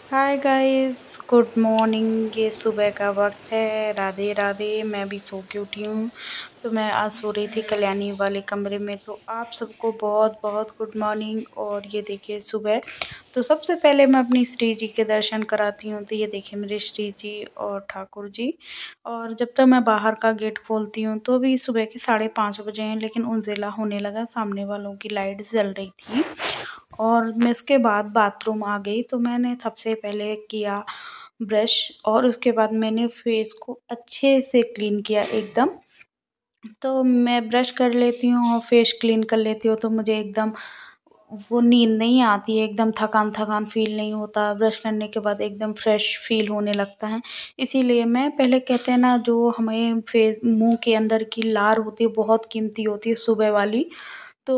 Hi guys, good morning. ये सुबह का वक्त है। राधे राधे। मैं भी सो के उठी हूँ। तो मैं आज सो रही थी कल्याणी वाले कमरे में। तो आप सबको बहुत बहुत गुड मॉर्निंग। और ये देखिए सुबह, तो सबसे पहले मैं अपनी श्री जी के दर्शन कराती हूँ। तो ये देखिए मेरे श्री जी और ठाकुर जी। और जब तक मैं बाहर का गेट खोलती हूँ तो भी सुबह के 5:30 बजे हैं, लेकिन उजला होने लगा। सामने वालों की लाइट जल रही थी। और मैं इसके बाद बाथरूम आ गई। तो मैंने सबसे पहले किया ब्रश, और उसके बाद मैंने फेस को अच्छे से क्लीन किया एकदम। तो मैं ब्रश कर लेती हूँ और फेस क्लीन कर लेती हूँ, तो मुझे एकदम वो नींद नहीं आती है। एकदम थकान थकान फील नहीं होता। ब्रश करने के बाद एकदम फ्रेश फील होने लगता है। इसीलिए मैं पहले, कहते हैं ना, जो हमें फेस मुंह के अंदर की लार होती है बहुत कीमती होती है सुबह वाली। तो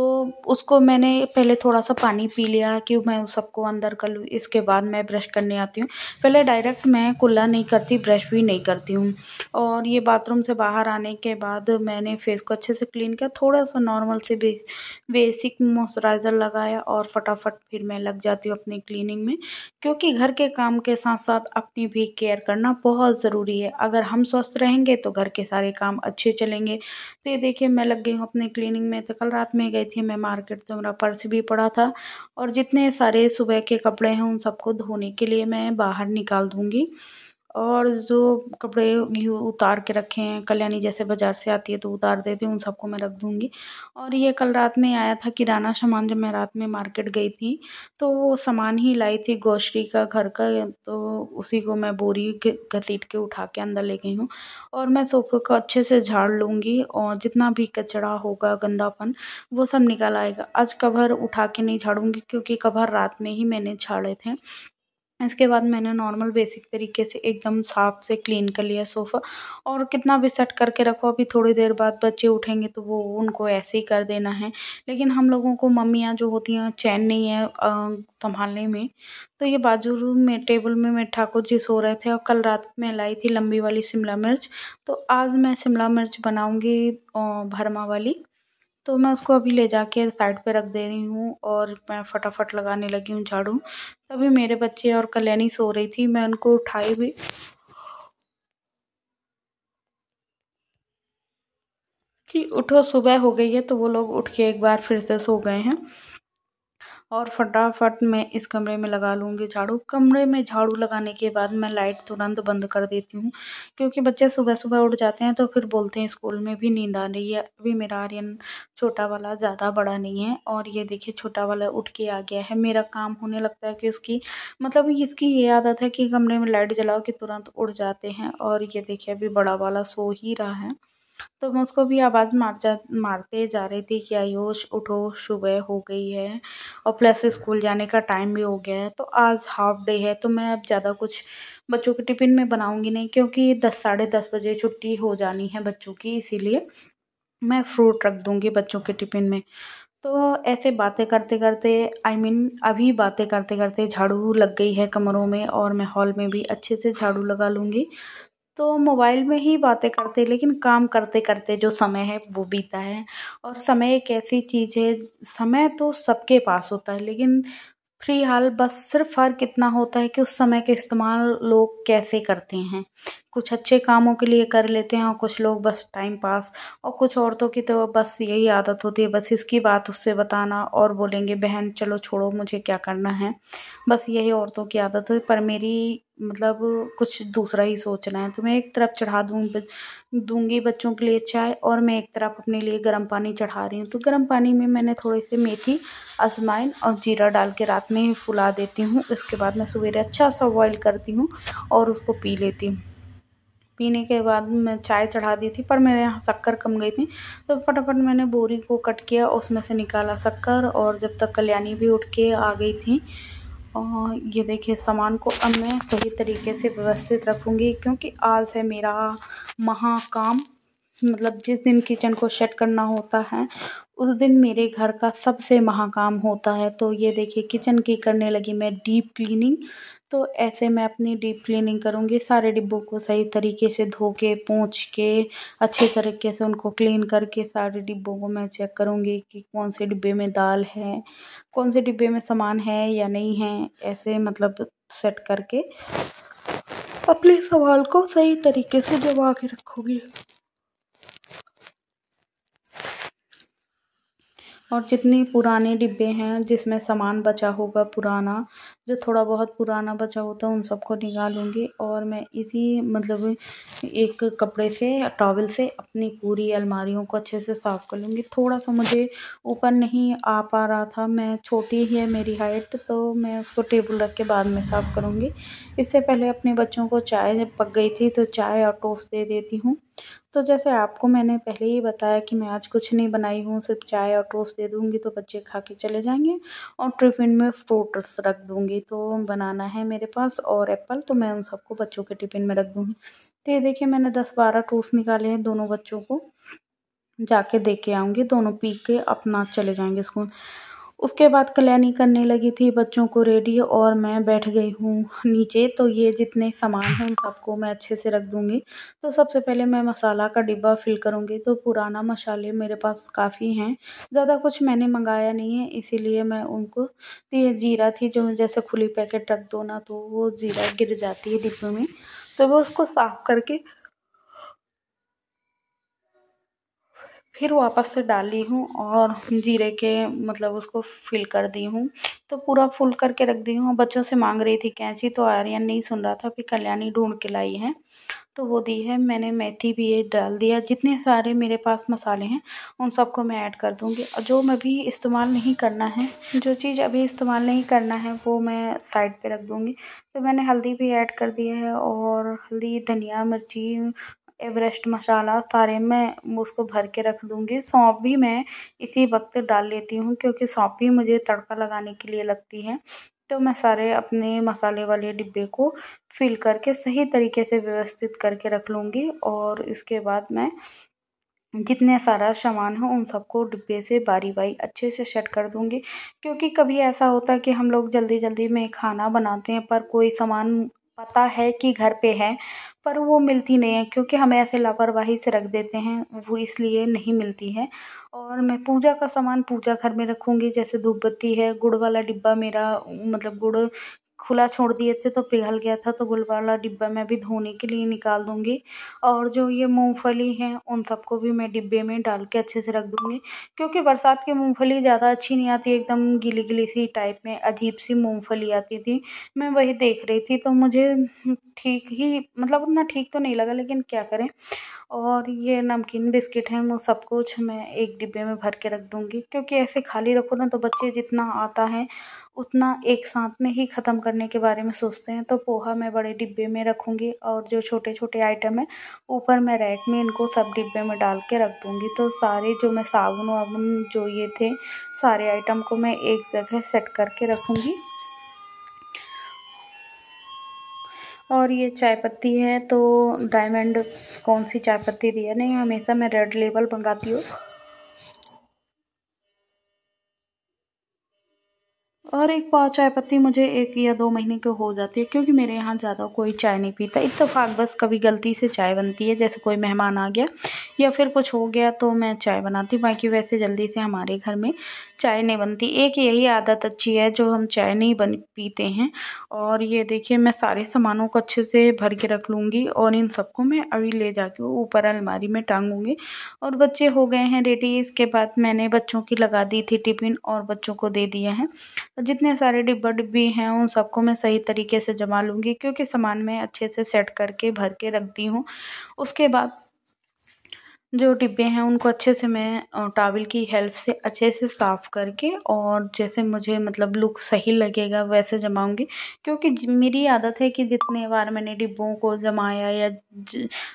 उसको मैंने पहले थोड़ा सा पानी पी लिया कि मैं उस सबको अंदर कर लूँ। इसके बाद मैं ब्रश करने आती हूँ। पहले डायरेक्ट मैं कुल्ला नहीं करती, ब्रश भी नहीं करती हूँ। और ये बाथरूम से बाहर आने के बाद मैंने फेस को अच्छे से क्लीन किया। थोड़ा सा नॉर्मल से बेसिक मॉइस्चराइज़र लगाया और फटाफट फिर मैं लग जाती हूँ अपनी क्लीनिंग में। क्योंकि घर के काम के साथ साथ अपनी भी केयर करना बहुत ज़रूरी है। अगर हम स्वस्थ रहेंगे तो घर के सारे काम अच्छे चलेंगे। तो ये देखिए मैं लग गई हूँ अपनी क्लीनिंग में। तो कल रात में गई थी मैं मार्केट, तो मेरा पर्स भी पड़ा था। और जितने सारे सुबह के कपड़े हैं उन सबको धोने के लिए मैं बाहर निकाल दूँगी। और जो कपड़े यूँ उतार के रखे हैं, कल्याणी जैसे बाज़ार से आती है तो उतार देती हूँ, उन सबको मैं रख दूँगी। और ये कल रात में आया था किराना सामान, जब मैं रात में मार्केट गई थी तो वो सामान ही लाई थी ग्रोसरी का, घर का। तो उसी को मैं बोरी के घसीट के उठा के अंदर ले गई हूँ। और मैं सोफ़े को अच्छे से झाड़ लूँगी और जितना भी कचरा होगा, गंदापन, वो सब निकल आएगा। आज कवर उठा के नहीं झाड़ूँगी क्योंकि कवर रात में ही मैंने झाड़े थे। इसके बाद मैंने नॉर्मल बेसिक तरीके से एकदम साफ से क्लीन कर लिया सोफ़ा। और कितना भी सेट करके रखो, अभी थोड़ी देर बाद बच्चे उठेंगे तो वो उनको ऐसे ही कर देना है। लेकिन हम लोगों को, मम्मियाँ जो होती हैं, चैन नहीं है संभालने में। तो ये बाजू रूम में टेबल में मेरे ठाकुर जी सो रहे थे और कल रात में लाई थी लंबी वाली शिमला मिर्च। तो आज मैं शिमला मिर्च बनाऊँगी भरमा वाली। तो मैं उसको अभी ले जाके साइड पे रख दे रही हूँ और मैं फटाफट लगाने लगी हूँ झाड़ू। तभी मेरे बच्चे और कल्याणी सो रही थी, मैं उनको उठाई भी कि उठो सुबह हो गई है। तो वो लोग उठ के एक बार फिर से सो गए हैं। और फटाफट मैं इस कमरे में लगा लूँगी झाड़ू। कमरे में झाड़ू लगाने के बाद मैं लाइट तुरंत बंद कर देती हूँ, क्योंकि बच्चे सुबह सुबह उठ जाते हैं तो फिर बोलते हैं स्कूल में भी नींद आ रही है। अभी मेरा आर्यन छोटा वाला ज़्यादा बड़ा नहीं है, और ये देखिए छोटा वाला उठ के आ गया है। मेरा काम होने लगता है कि उसकी, मतलब इसकी ये आदत है कि कमरे में लाइट जलाओ कि तुरंत उठ जाते हैं। और ये देखिए अभी बड़ा वाला सो ही रहा है। तो मैं उसको भी आवाज़ मारते जा रही थी कि आयुष उठो, सुबह हो गई है और प्लस स्कूल जाने का टाइम भी हो गया है। तो आज हाफ डे है तो मैं अब ज़्यादा कुछ बच्चों के टिफ़िन में बनाऊंगी नहीं, क्योंकि 10 साढ़े 10 बजे छुट्टी हो जानी है बच्चों की। इसीलिए मैं फ्रूट रख दूंगी बच्चों के टिफ़िन में। तो ऐसे बातें करते करते, अभी बातें करते करते झाड़ू लग गई है कमरों में, और मैं हॉल में भी अच्छे से झाड़ू लगा लूँगी। तो मोबाइल में ही बातें करते, लेकिन काम करते करते जो समय है वो बीता है। और समय एक ऐसी चीज़ है, समय तो सबके पास होता है, लेकिन फ्री हाल बस सिर्फ फ़र्क इतना होता है कि उस समय का इस्तेमाल लोग कैसे करते हैं। कुछ अच्छे कामों के लिए कर लेते हैं और कुछ लोग बस टाइम पास। और कुछ औरतों की तो बस यही आदत होती है, बस इसकी बात उससे बताना और बोलेंगे बहन चलो छोड़ो मुझे क्या करना है। बस यही औरतों की आदत है। पर मेरी, मतलब, कुछ दूसरा ही सोचना है। तो मैं एक तरफ चढ़ा दूंगी बच्चों के लिए चाय, और मैं एक तरफ अपने लिए गर्म पानी चढ़ा रही हूँ। तो गर्म पानी में मैंने थोड़ी सी मेथी, अजवाइन और जीरा डाल के रात में ही फुला देती हूँ। उसके बाद मैं सवेरे अच्छा सा बॉईल करती हूँ और उसको पी लेती हूँ। पीने के बाद मैं चाय चढ़ा दी थी, पर मेरे यहाँ शक्कर कम गई थी। तो फटाफट मैंने बोरी को कट किया, उसमें से निकाला शक्कर। और जब तक कल्याणी भी उठ के आ गई थी, और ये देखिए सामान को अब मैं सही तरीके से व्यवस्थित रखूँगी, क्योंकि आज है मेरा महाकाम मतलब जिस दिन किचन को सेट करना होता है उस दिन मेरे घर का सबसे महाकाम होता है। तो ये देखिए किचन की करने लगी मैं डीप क्लीनिंग। तो ऐसे मैं अपनी डीप क्लीनिंग करूँगी, सारे डिब्बों को सही तरीके से धो के पोंछ के अच्छे तरीके से उनको क्लीन करके सारे डिब्बों को मैं चेक करूँगी कि कौन से डिब्बे में दाल है, कौन से डिब्बे में सामान है या नहीं है। ऐसे मतलब सेट करके अपने सवाल को सही तरीके से जमा के रखूँगी। और जितने पुराने डिब्बे हैं जिसमें सामान बचा होगा पुराना, जो थोड़ा बहुत पुराना बचा होता है उन सबको निकालूंगी और मैं इसी मतलब एक कपड़े से टॉवल से अपनी पूरी अलमारियों को अच्छे से साफ़ कर लूँगी। थोड़ा सा मुझे ऊपर नहीं आ पा रहा था, मैं छोटी ही है मेरी हाइट, तो मैं उसको टेबल रख के बाद में साफ़ करूँगी। इससे पहले अपने बच्चों को चाय पक गई थी तो चाय और टोस्ट दे देती हूँ। तो जैसे आपको मैंने पहले ही बताया कि मैं आज कुछ नहीं बनाई हूँ, सिर्फ चाय और टोस्ट दे दूँगी तो बच्चे खा के चले जाएंगे और टिफ़िन में फ्रूट्स रख दूँगी। तो बनाना है मेरे पास और एप्पल, तो मैं उन सबको बच्चों के टिफ़िन में रख दूँगी। तो ये देखिए मैंने 10-12 टोस्ट निकाले हैं, दोनों बच्चों को जाके दे के आऊँगी, दोनों पी के अपना चले जाएंगे स्कूल। उसके बाद कल्याणी करने लगी थी बच्चों को रेडी और मैं बैठ गई हूँ नीचे। तो ये जितने सामान हैं उन सबको मैं अच्छे से रख दूँगी। तो सबसे पहले मैं मसाला का डिब्बा फिल करूँगी। तो पुराना मसाले मेरे पास काफ़ी हैं, ज़्यादा कुछ मैंने मंगाया नहीं है इसीलिए मैं उनको, तो ये जीरा थी जो जैसे खुली पैकेट रख दो ना तो वो जीरा गिर जाती है डिब्बे में, तो वो उसको साफ़ करके फिर वापस से डाली हूँ और जीरे के मतलब उसको फिल कर दी हूँ। तो पूरा फुल करके रख दी हूँ। बच्चों से मांग रही थी कैंची तो आर्यन नहीं सुन रहा था, फिर कल्याणी ढूंढ के लाई है तो वो दी है मैंने। मेथी भी ये डाल दिया। जितने सारे मेरे पास मसाले हैं उन सबको मैं ऐड कर दूँगी और जो मैं भी इस्तेमाल नहीं करना है, जो चीज़ अभी इस्तेमाल नहीं करना है वो मैं साइड पे रख दूँगी। तो मैंने हल्दी भी ऐड कर दिया है और हल्दी, धनिया, मिर्ची, एवरेस्ट मसाला सारे मैं उसको भर के रख दूँगी। सौंफ भी मैं इसी वक्त डाल लेती हूँ क्योंकि सौंफ भी मुझे तड़का लगाने के लिए लगती है। तो मैं सारे अपने मसाले वाले डिब्बे को फिल करके सही तरीके से व्यवस्थित करके रख लूँगी और इसके बाद मैं जितने सारा सामान है उन सबको डिब्बे से बारी बारी अच्छे से सेट कर दूँगी। क्योंकि कभी ऐसा होता है कि हम लोग जल्दी जल्दी में खाना बनाते हैं पर कोई सामान पता है कि घर पे है पर वो मिलती नहीं है, क्योंकि हम ऐसे लापरवाही से रख देते हैं वो इसलिए नहीं मिलती है। और मैं पूजा का सामान पूजा घर में रखूँगी, जैसे धूप बत्ती है, गुड़ वाला डिब्बा मेरा मतलब गुड़ खुला छोड़ दिए थे तो पिघल गया था, तो गुड़ वाला डिब्बा मैं भी धोने के लिए निकाल दूँगी। और जो ये मूंगफली है उन सबको भी मैं डिब्बे में डाल के अच्छे से रख दूँगी, क्योंकि बरसात की मूंगफली ज़्यादा अच्छी नहीं आती, एकदम गीली गीली सी टाइप में अजीब सी मूंगफली आती थी। मैं वही देख रही थी तो मुझे ठीक ही मतलब उतना ठीक तो नहीं लगा, लेकिन क्या करें। और ये नमकीन बिस्किट हैं वो सब कुछ मैं एक डिब्बे में भर के रख दूँगी, क्योंकि ऐसे खाली रखो ना तो बच्चे जितना आता है उतना एक साथ में ही ख़त्म करने के बारे में सोचते हैं। तो पोहा मैं बड़े डिब्बे में रखूँगी और जो छोटे छोटे आइटम है ऊपर मैं रैक में इनको सब डिब्बे में डाल के रख दूँगी। तो सारे जो मैं साबुन वाबुन जो ये थे सारे आइटम को मैं एक जगह सेट करके रखूँगी। और ये चाय पत्ती है तो डायमंड कौन सी चाय पत्ती दी है, नहीं हमेशा मैं रेड लेबल मंगाती हूँ। और एक पाव चाय पत्ती मुझे 1 या 2 महीने की हो जाती है, क्योंकि मेरे यहाँ ज़्यादा कोई चाय नहीं पीता। इत्तेफाक बस कभी गलती से चाय बनती है, जैसे कोई मेहमान आ गया या फिर कुछ हो गया तो मैं चाय बनाती हूँ, बाकी वैसे जल्दी से हमारे घर में चाय नहीं बनती। एक यही आदत अच्छी है जो हम चाय नहीं बन पीते हैं। और ये देखिए मैं सारे सामानों को अच्छे से भर के रख लूँगी और इन सबको मैं अभी ले जाके ऊपर अलमारी में टांगूँगी। और बच्चे हो गए हैं रेडी। इसके बाद मैंने बच्चों की लगा दी थी टिफ़िन और बच्चों को दे दिया है। जितने सारे डिब्बा डिब्बी हैं उन सबको मैं सही तरीके से जमा लूँगी, क्योंकि सामान मैं अच्छे से सेट करके भर के रखती हूँ। उसके बाद जो डिब्बे हैं उनको अच्छे से मैं टॉवल की हेल्प से अच्छे से साफ़ करके और जैसे मुझे मतलब लुक सही लगेगा वैसे जमाऊँगी। क्योंकि मेरी आदत है कि जितने बार मैंने डिब्बों को जमाया या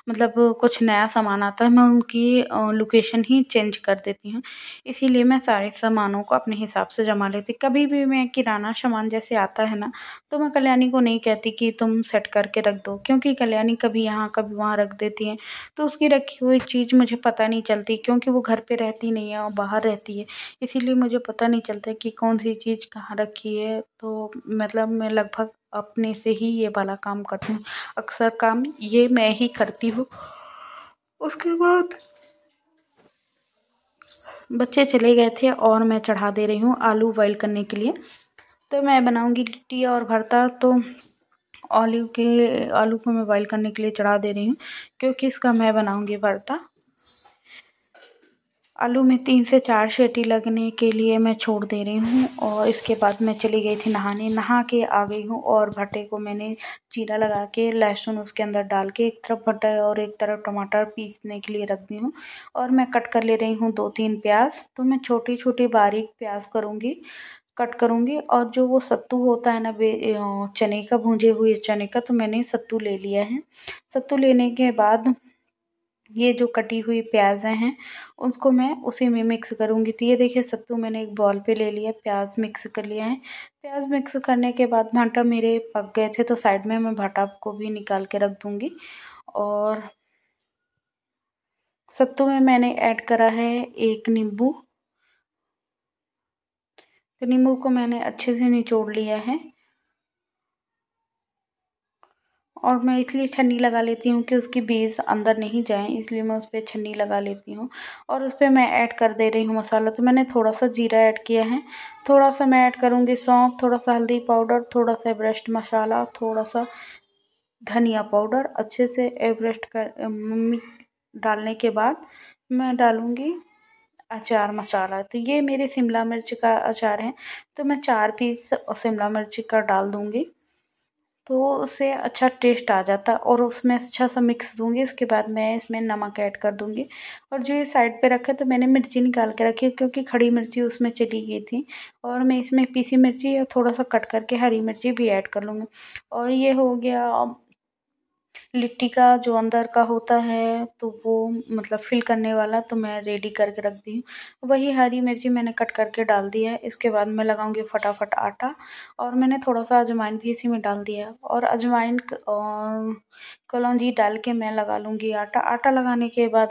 मतलब कुछ नया सामान आता है मैं उनकी लोकेशन ही चेंज कर देती हूँ। इसीलिए मैं सारे सामानों को अपने हिसाब से जमा लेती। कभी भी मैं किराना सामान जैसे आता है ना तो मैं कल्याणी को नहीं कहती कि तुम सेट करके रख दो, क्योंकि कल्याणी कभी यहाँ कभी वहाँ रख देती है, तो उसकी रखी हुई चीज़ मुझे पता नहीं चलती, क्योंकि वो घर पे रहती नहीं है और बाहर रहती है, इसीलिए मुझे पता नहीं चलता कि कौन सी चीज़ कहाँ रखी है। तो मतलब मैं लगभग अपने से ही ये वाला काम करती हूँ, अक्सर काम ये मैं ही करती हूँ। उसके बाद बच्चे चले गए थे और मैं चढ़ा दे रही हूँ आलू बॉईल करने के लिए। तो मैं बनाऊँगी लिट्टी और भरता। तो आलू को मैं बॉईल करने के लिए चढ़ा दे रही हूँ, क्योंकि इसका मैं बनाऊँगी भरता। आलू में 3 से 4 सीटी लगने के लिए मैं छोड़ दे रही हूँ, और इसके बाद मैं चली गई थी नहाने। नहा के आ गई हूँ और भट्टे को मैंने चीरा लगा के लहसुन उसके अंदर डाल के एक तरफ भट्टा और एक तरफ टमाटर पीसने के लिए रख दी हूँ। और मैं कट कर ले रही हूँ 2-3 प्याज। तो मैं छोटी छोटी बारीक प्याज कट करूँगी। और जो वो सत्तू होता है ना, चने का, भूंजे हुए चने का, तो मैंने सत्तू ले लिया है। सत्तू लेने के बाद ये जो कटी हुई प्याज हैं उसको मैं उसी में मिक्स करूँगी। तो ये देखिए सत्तू मैंने एक बॉल पे ले लिया, प्याज मिक्स कर लिया है। प्याज मिक्स करने के बाद भाटा मेरे पक गए थे, तो साइड में मैं भाटा को भी निकाल के रख दूँगी। और सत्तू में मैंने ऐड करा है 1 नींबू। तो नींबू को मैंने अच्छे से निचोड़ लिया है, और मैं इसलिए छन्नी लगा लेती हूँ कि उसकी बीज अंदर नहीं जाए, इसलिए मैं उस पर छन्नी लगा लेती हूँ। और उस पर मैं ऐड कर दे रही हूँ मसाला। तो मैंने थोड़ा सा जीरा ऐड किया है, थोड़ा सा मैं ऐड करूँगी सौंफ, थोड़ा सा हल्दी पाउडर, थोड़ा सा एवरेस्ट मसाला, थोड़ा सा धनिया पाउडर। अच्छे से एवरेस्ट कर डालने के बाद मैं डालूँगी अचार मसाला। तो ये मेरे शिमला मिर्च का अचार है, तो मैं 4 पीस शिमला मिर्च का डाल दूँगी, तो उससे अच्छा टेस्ट आ जाता है। और उसमें अच्छा सा मिक्स दूंगी। इसके बाद मैं इसमें नमक ऐड कर दूंगी। और जो ये साइड पे रखे, तो मैंने मिर्ची निकाल के रखी, क्योंकि खड़ी मिर्ची उसमें चली गई थी। और मैं इसमें पीसी मिर्ची या थोड़ा सा कट करके हरी मिर्ची भी ऐड कर लूँगी। और ये हो गया लिट्टी का जो अंदर का होता है, तो वो मतलब फिल करने वाला, तो मैं रेडी करके रख दी हूँ। वही हरी मिर्ची मैंने कट करके डाल दिया है। इसके बाद मैं लगाऊंगी फटाफट आटा, और मैंने थोड़ा सा अजवाइन भी इसी में डाल दिया। और अजवाइन कलौंजी डाल के मैं लगा लूँगी आटा। आटा लगाने के बाद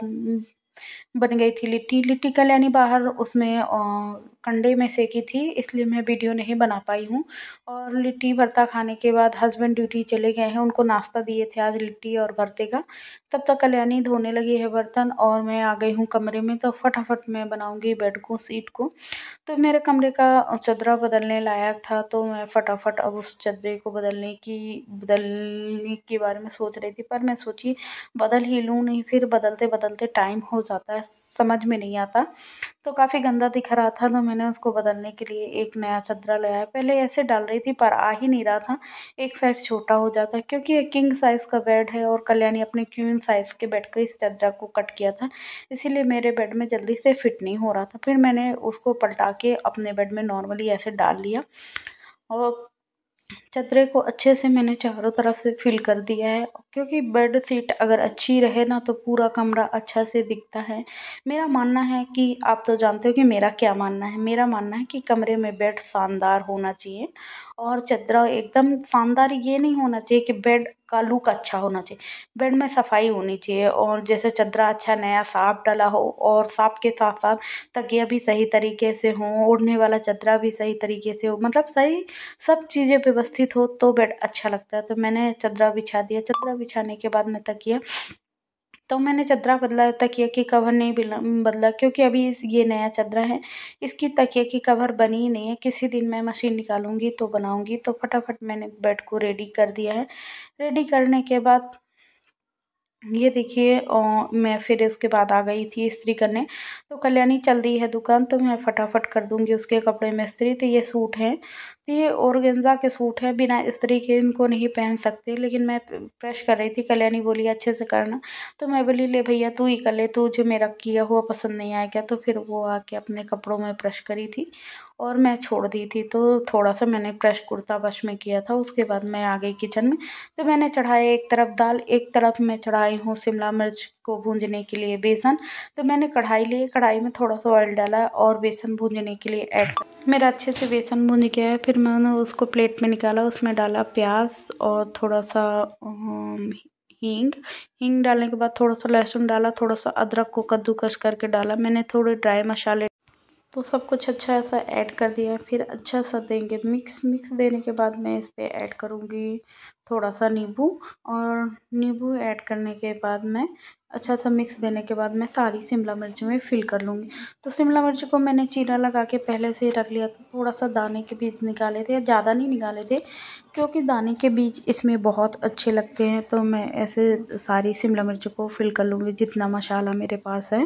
बन गई थी लिट्टी। लिट्टी कल्याणी बाहर उसमें कंडे में सेकी थी, इसलिए मैं वीडियो नहीं बना पाई हूँ। और लिट्टी भरता खाने के बाद हस्बैंड ड्यूटी चले गए हैं, उनको नाश्ता दिए थे आज लिट्टी और भरते का। तब तक कल्याणी धोने लगी है बर्तन, और मैं आ गई हूँ कमरे में। तो फटाफट मैं बनाऊँगी बेड को, सीट को। तो मेरे कमरे का चदरा बदलने लायक था, तो मैं फटाफट अब उस चदरे को बदलने के बारे में सोच रही थी। पर मैं सोची बदल ही लूँ, नहीं फिर बदलते बदलते टाइम हो जाता है, समझ में नहीं आता। तो काफ़ी गंदा दिख रहा था, तो मैंने उसको बदलने के लिए एक नया चदरा लाया। पहले ऐसे डाल रही थी पर आ ही नहीं रहा था, एक साइड छोटा हो जाता, क्योंकि ये किंग साइज़ का बेड है और कल्याणी अपने क्वीन साइज़ के बेड का इस चदरा को कट किया था, इसीलिए मेरे बेड में जल्दी से फिट नहीं हो रहा था। फिर मैंने उसको पलटा के अपने बेड में नॉर्मली ऐसे डाल लिया, और चदरे को अच्छे से मैंने चारों तरफ से फिल कर दिया है। क्योंकि बेड शीट अगर अच्छी रहे ना, तो पूरा कमरा अच्छा से दिखता है। मेरा मानना है कि, आप तो जानते हो कि मेरा क्या मानना है, मेरा मानना है कि कमरे में बेड शानदार होना चाहिए, और चदरा एकदम शानदार ये नहीं होना चाहिए कि बेड का लुक अच्छा होना चाहिए। बेड में सफाई होनी चाहिए, और जैसे चदरा अच्छा नया साफ डला हो, और साफ के साथ साथ तकिया भी सही तरीके से हो, ओढ़ने वाला चदरा भी सही तरीके से हो, मतलब सही सब चीज़ें व्यवस्थित हो, तो बेड अच्छा लगता है। तो मैंने चदरा बिछा दिया। चदरा बिछाने के बाद मैं तकिया, तो मैंने चदरा बदला, तकिया की कवर नहीं बदला, क्योंकि अभी ये नया चदरा है, इसकी तकिया की कवर बनी ही नहीं है। किसी दिन मैं मशीन निकालूंगी तो बनाऊंगी। तो फटाफट मैंने बेड को रेडी कर दिया है। रेडी करने के बाद ये देखिए, मैं फिर इसके बाद आ गई थी इस्त्री करने। तो कल्याणी चल दी है दुकान, तो मैं फटाफट कर दूंगी उसके कपड़े में इस्त्री। तो ये सूट है, तो ये ऑर्गेन्जा के सूट है, बिना इस्त्री के इनको नहीं पहन सकते। लेकिन मैं प्रेस कर रही थी, कल्याणी बोली अच्छे से करना, तो मैं बोली ले भैया तू ही कर ले, तुझे मेरा किया हुआ पसंद नहीं आएगा। तो फिर वो आके अपने कपड़ों में प्रेस करी थी, और मैं छोड़ दी थी। तो थोड़ा सा मैंने प्रेस कुर्ता बश में किया था। उसके बाद मैं आ गई किचन में। तो मैंने चढ़ाया एक तरफ दाल, एक तरफ मैं चढ़ाई हूँ शिमला मिर्च को भूंजने के लिए बेसन। तो मैंने कढ़ाई ली, कढ़ाई में थोड़ा सा ऑयल डाला और बेसन भूंजने के लिए ऐड कर मेरा अच्छे से बेसन भूंज गया है। फिर मैंने उसको प्लेट में निकाला, उसमें डाला प्याज और थोड़ा सा हींग। हींग डालने के बाद थोड़ा सा लहसुन डाला, थोड़ा सा अदरक को कद्दूकस करके डाला मैंने, थोड़े ड्राई मसाले, तो सब कुछ अच्छा सा ऐड कर दिया। फिर अच्छा सा देंगे मिक्स देने के बाद मैं इस पर ऐड करूँगी थोड़ा सा नींबू, और नींबू ऐड करने के बाद मैं अच्छा सा मिक्स देने के बाद मैं सारी शिमला मिर्च में फिल कर लूँगी। तो शिमला मिर्च को मैंने चीरा लगा के पहले से रख लिया था। थोड़ा सा दाने के बीज निकाले थे, ज़्यादा नहीं निकाले थे क्योंकि दाने के बीज इसमें बहुत अच्छे लगते हैं। तो मैं ऐसे सारी शिमला मिर्च को फिल कर लूँगी जितना मसाला मेरे पास है।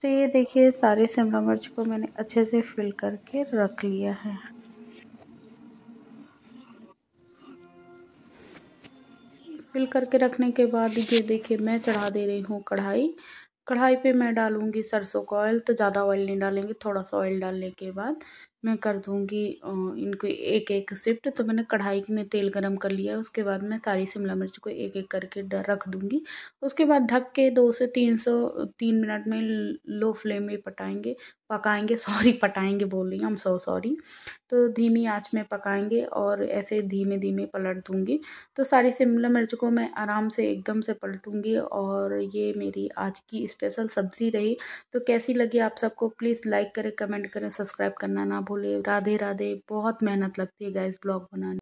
तो ये देखिए सारे शिमला मिर्च को मैंने अच्छे से फिल करके रख लिया है। फिल करके रखने के बाद ये देखिए मैं चढ़ा दे रही हूँ कढ़ाई। कढ़ाई पे मैं डालूँगी सरसों का ऑयल, तो ज़्यादा ऑयल नहीं डालेंगे, थोड़ा सा ऑयल डालने के बाद मैं कर दूँगी इनको एक एक शिफ्ट। तो मैंने कढ़ाई में तेल गरम कर लिया, उसके बाद मैं सारी शिमला मिर्च को एक एक करके रख दूँगी। उसके बाद ढक के 2 से 3 मिनट में लो फ्लेम में पकाएंगे सॉरी पटाएंगे बोल रही हूँ, सो सॉरी। तो धीमी आंच में पकाएंगे और ऐसे धीमे धीमे पलट दूँगी। तो सारी शिमला मिर्च को मैं आराम से एकदम से पलटूँगी। और ये मेरी आज की स्पेशल सब्ज़ी रही। तो कैसी लगी आप सबको प्लीज़ लाइक करें, कमेंट करें, सब्सक्राइब करना ना भूलें। राधे राधे। बहुत मेहनत लगती है गाइस ब्लॉग बनाने।